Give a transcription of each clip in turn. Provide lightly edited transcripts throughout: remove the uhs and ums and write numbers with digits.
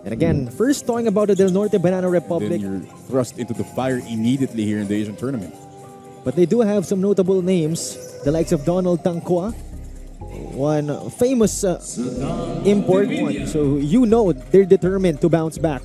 And again, first talking about the Del Norte Banana Republic. Then you're thrust into the fire immediately here in the Asian tournament. But they do have some notable names, the likes of Donald Tangqua, one famous import one. So you know they're determined to bounce back.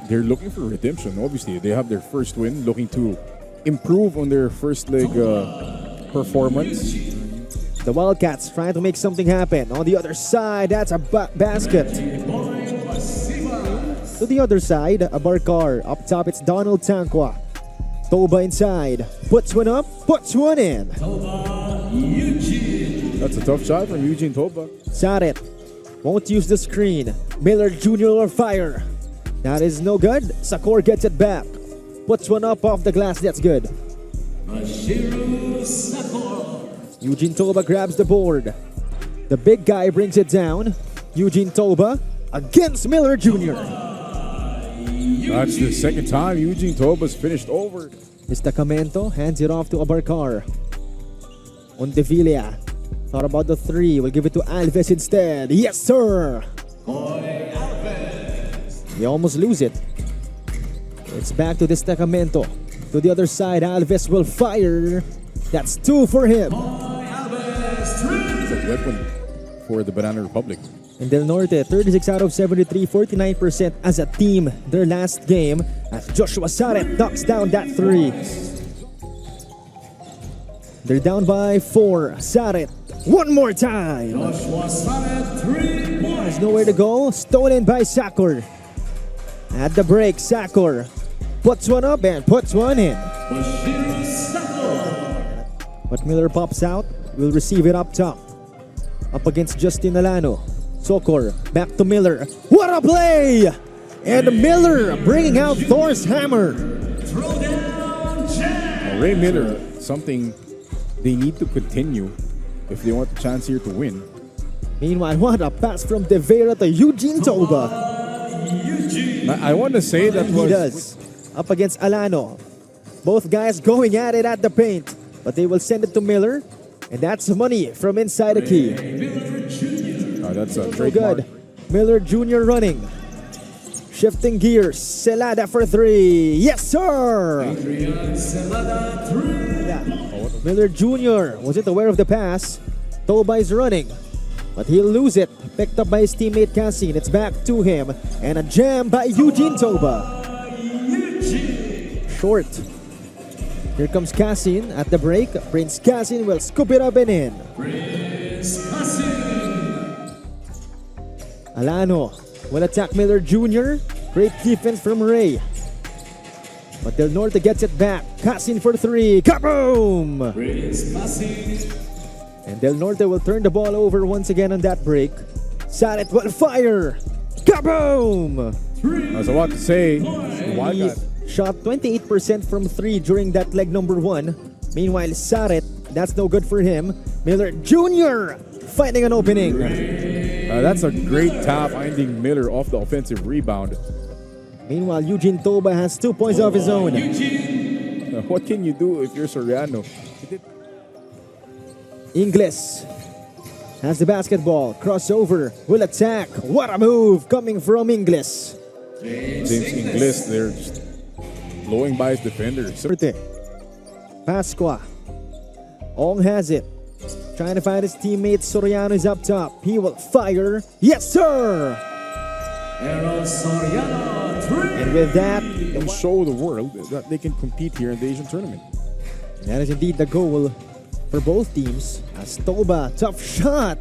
They're looking for redemption, obviously. They have their first win, looking to improve on their first leg performance. The Wildcats trying to make something happen. On the other side, that's a basket. To the other side, a Barcar. Up top, it's Donald Tangqua. Toba inside. Puts one up, puts one in. That's a tough shot from Eugene Toba. Saret won't use the screen. Miller Jr. on fire. That is no good. Sakor gets it back. Puts one up off the glass. That's good. Eugene Toba grabs the board. The big guy brings it down. Eugene Toba against Miller Jr. That's the second time Eugene Toba's finished over. Destacamento hands it off to Abarcar. Ondevilla. Thought about the three. We'll give it to Alves instead. Yes, sir. They almost lose it. It's back to Destacamento. To the other side, Alves will fire. That's two for him. It's a weapon for the Banana Republic. And Del Norte, 36 out of 73, 49% as a team their last game, as Joshua Saret knocks down that three. They're down by 4. Saret, one more time. There's nowhere to go. Stolen by Sakor. At the break, Sakor puts one up and puts one in. But Miller pops out. Will receive it up top. Up against Justin Alano. Sokor, back to Miller. What a play! And Miller bringing out Thor's hammer. Ray Miller, something they need to continue if they want the chance here to win. Meanwhile, what a pass from De Vera to Eugene Toba. I want to say that He does. Up against Alano. Both guys going at it at the paint. But they will send it to Miller. And that's money from inside the key. That's a So trademark. good. Miller Jr. running. Shifting gears. Celada for three. Yes, sir! Yeah. Miller Jr. wasn't aware of the pass. Toba is running. But he'll lose it. Picked up by his teammate Cassin. It's back to him. And a jam by Eugene Toba. Short. Here comes Cassin at the break. Prince Cassin will scoop it up and in. Alano will attack Miller Jr. Great defense from Ray. But Del Norte gets it back. Cassin for three. Kaboom! And Del Norte will turn the ball over once again on that break. Saret will fire. Kaboom! I was about to say, He shot 28% from three during that leg number one. Meanwhile, Saret, that's no good for him. Miller Jr. finding an opening. that's a great tap, finding Miller off the offensive rebound. Meanwhile, Eugene Toba has 2 points of his own. What can you do if you're Soriano? Ingles has the basketball. Crossover, will attack. What a move coming from Ingles. James Ingles, they're just blowing by his defenders. Pasqua. Ong has it. Trying to find his teammate. Soriano is up top. He will fire. Yes, sir! And with that, And show the world that they can compete here in the Asian tournament. that is indeed the goal for both teams. As Toba, tough shot.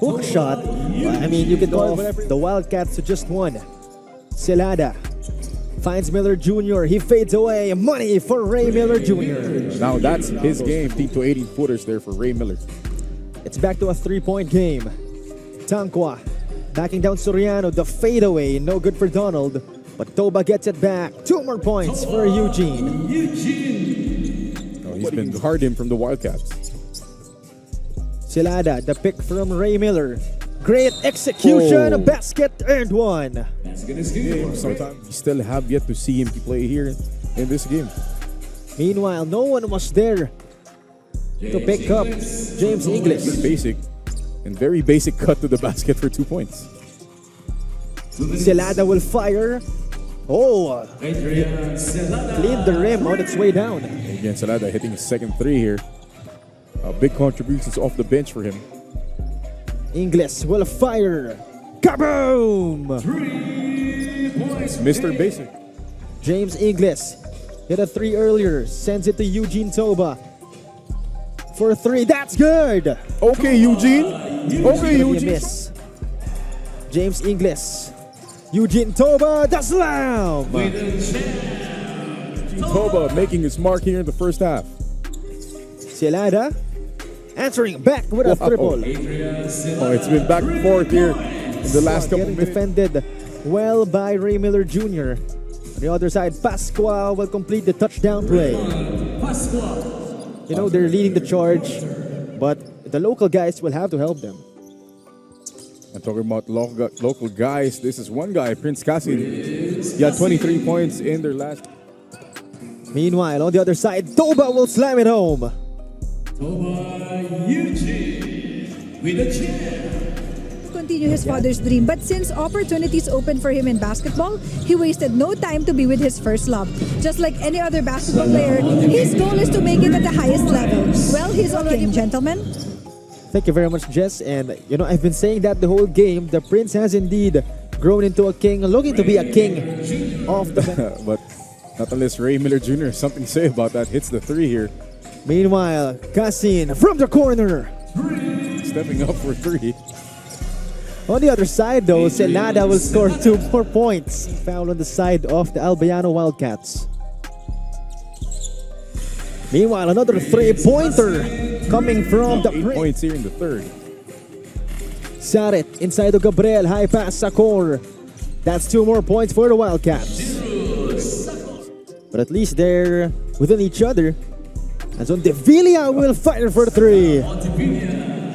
Hook shot. I mean, you can call it the Wildcats to just one. Celada finds Miller Jr. He fades away. Money for Ray Miller Jr. Now that's his game. Team to 18 footers there for Ray Miller. It's back to a 3-point game. Tangqua backing down Soriano. The fadeaway, no good for Donald. But Toba gets it back. 2 more points for Eugene. He's been guarding from the Wildcats. Celada, the pick from Ray Miller. Great execution. A basket earned one. Sometimes we still have yet to see him play here in this game. Meanwhile, no one was there to pick up James Ingles. Basic and very basic cut to the basket for 2 points. Celada will fire. Oh, cleaned the rim on its way down. Again, Celada hitting his second three here. Big contributions off the bench for him. Ingles will fire. Kaboom! It's Mr. Basic. James Ingles hit a three earlier, sends it to Eugene Toba. For three, that's good! Okay, Eugene. Okay, You Eugene. miss. James Ingles. Eugene Toba, the slam! Eugene Toba making his mark here in the first half. Celada answering back with a triple. Oh, it's been back and forth here in the last couple Getting minutes. defended well by Ray Miller Jr. On the other side, Pasqua will complete the touchdown play. You know, they're leading the charge, but the local guys will have to help them. I'm talking about local guys. This is one guy, Prince Cassin. He had 23 points in their last. Meanwhile, on the other side, Toba will slam it home. Continue his father's dream, but since opportunities opened for him in basketball, he wasted no time to be with his first love. Just like any other basketball player, his goal is to make it at the highest level. Well, he's already, gentlemen. Thank you very much, Jess. And, you know, I've been saying that the whole game. The Prince has indeed grown into a king, looking to be a king of the bench. But not unless Ray Miller Jr. has something to say about that. Hits the three here. Meanwhile, Cassin from the corner. Stepping up for three. On the other side, though, Celada will score 2 more points. Foul on the side of the Albayano Wildcats. Meanwhile, another three-pointer coming from the 8 Prince. points here in the third. Saret inside of Gabriel, high pass Sakor. That's 2 more points for the Wildcats. But at least they're within each other. As on Devilla will fire for 3.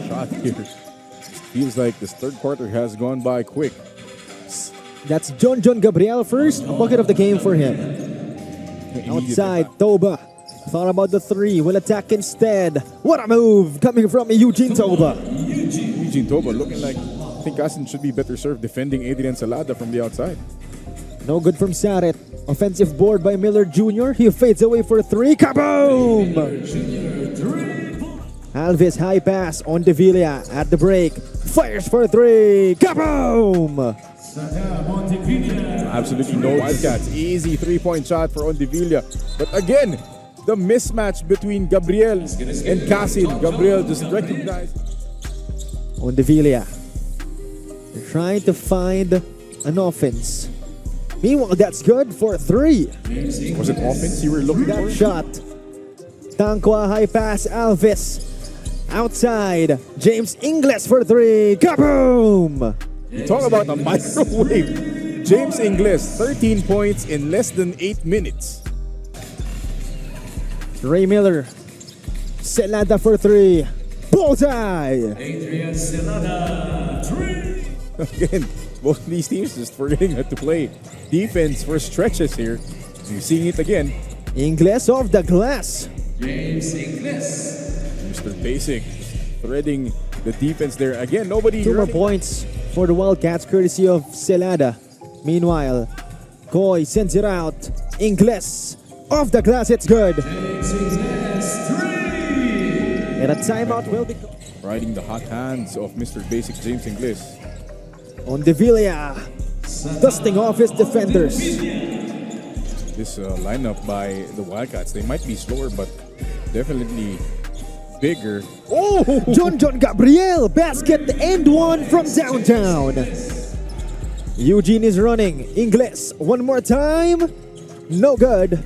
Shot here. Feels like this third quarter has gone by quick. That's John Gabriel first. A bucket of the game for him. Outside, Toba. Thought about the 3. Will attack instead. What a move coming from Eugene Toba. Eugene Toba looking like I think Cassin should be better served defending Adrian Celada from the outside. No good from Saret. Offensive board by Miller Jr. He fades away for 3. Kaboom! Alves high pass on Devilla at the break. Fires for 3. Kaboom! Absolutely no Wildcats. Easy 3-point shot for Ondevilla. But again, the mismatch between Gabriel and Cassin. Gabriel just recognized. On Devilla. They're trying to find an offense. Meanwhile, that's good for 3. Was it offense you were looking That for? shot. Tankwa high pass. Alves. Outside. James Ingles for 3. Kaboom! You talk about a microwave. James Ingles, 13 points in less than 8 minutes. Ray Miller. Celada for 3. Bullseye! Again, both of these teams just forgetting how to play defense for stretches here. You're seeing it again. Ingles off the glass. Mr. Basic threading the defense there. Again, nobody 2 more running. points for the Wildcats courtesy of Celada. Meanwhile, Coy sends it out. Ingles off the glass, it's good. And a timeout will be Riding the hot hands of Mr. Basic James Ingles. on Devilla. Dusting off his defenders. This lineup by the Wildcats, they might be slower, but definitely bigger. Oh, John Gabriel, basket and 1 from downtown. Eugene is running. Ingles, one more time. No good.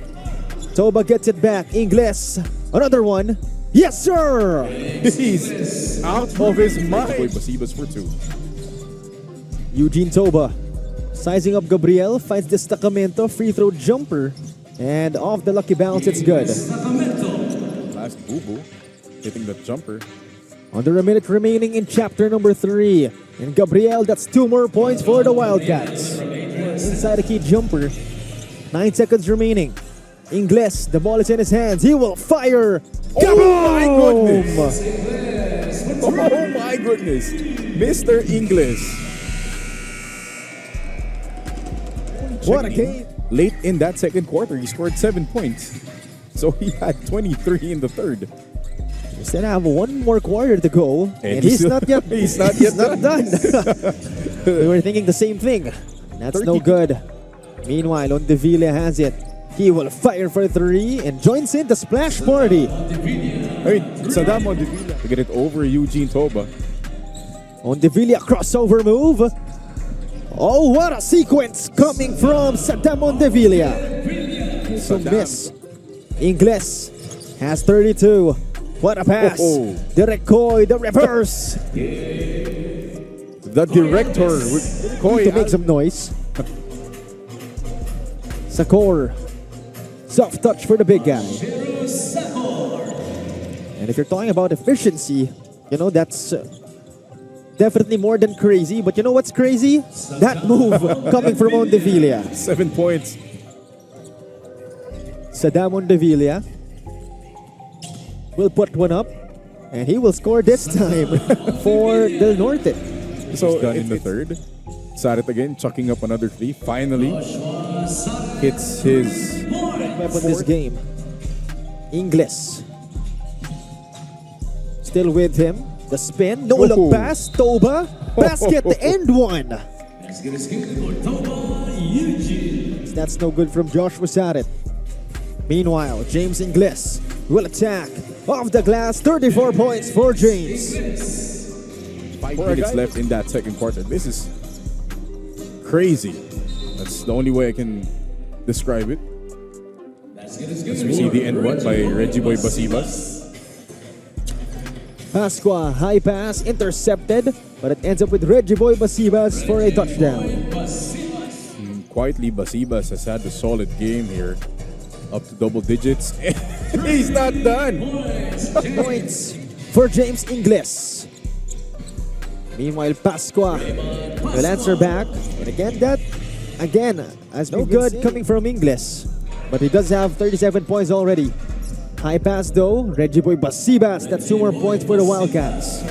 Toba gets it back. Ingles, another one. Yes, sir. He's out of his mind. Boy, Basibas for 2. Eugene Toba sizing up Gabriel, finds the Stacamento free throw jumper, and off the lucky bounce, it's good. Last Boo-Boo hitting the jumper. Under a minute remaining in chapter number 3. And Gabriel, that's 2 more points for the Wildcats. Inside a key jumper. 9 seconds remaining. Ingles, the ball is in his hands. He will fire. Oh my Kaboom! goodness! Oh my goodness! Mr. Ingles. What a game. Late in that second quarter, he scored 7 points. So he had 23 in the third. We still have one more quarter to go, and he's he's not yet. he's not yet done. We were thinking the same thing. That's no 32. good. Meanwhile, Ondevilla has it. He will fire for three and joins in the splash party. I mean, Saddam Ondevilla to get it over Eugene Toba. Ondevilla crossover move. Oh, what a sequence coming from Saddam Ondevilla. So miss. Ingles has 32. What a pass. Oh. The recoil, the reverse. The director Going to make some noise. Sakor. Soft touch for the big guy. And if you're talking about efficiency, you know, that's definitely more than crazy. But you know what's crazy? That move coming from Ondevilla. 7 points. Saddam Ondevilla will put one up. And he will score this time for Del Norte. So done in the third. Sarit again, chucking up another three. Finally, hits his Weapon this game. Ingles. Still with him. The spin. No look Oh. pass. Toba. Basket and one. That's no good from Joshua Sarit. Meanwhile, James Ingles will attack. Off the glass. 34 points for James. 5 minutes left in that second quarter. This is crazy. That's the only way I can describe it. As we see the end one by Reggie Boy Basibas. Pasqua, high pass, intercepted, but it ends up with Reggie Boy Basibas for a touchdown. Quietly, Basibas has had a solid game here. Up to double digits. He's not done. Points for James Ingles. Meanwhile, Pasqua will answer back. And again, as no good coming from Ingles. But he does have 37 points already. High pass though, Reggie Boy Basibas. That's 2 more points for the Wildcats.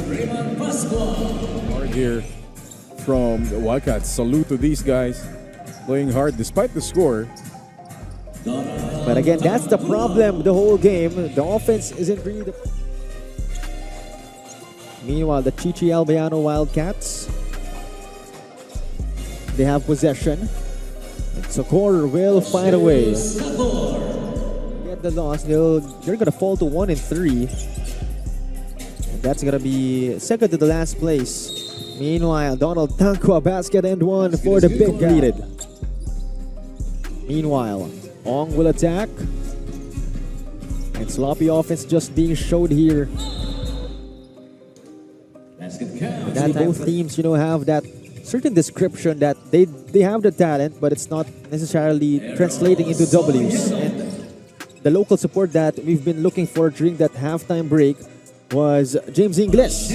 Hard here from the Wildcats. Salute to these guys. Playing hard despite the score. But again, that's the problem the whole game. The offense isn't really the... Meanwhile, the Chichi Albayano Wildcats, they have possession. And Socorro will find a way. Get the loss. They're going to fall to 1 and 3. And that's going to be second to the last place. Meanwhile, Donald Tanqua basket and one for the big guy. Meanwhile, Ong will attack. And sloppy offense just being showed here. That both teams, have that certain description that they have the talent, but it's not necessarily translating into W's. And the local support that we've been looking for during that halftime break was James Ingles.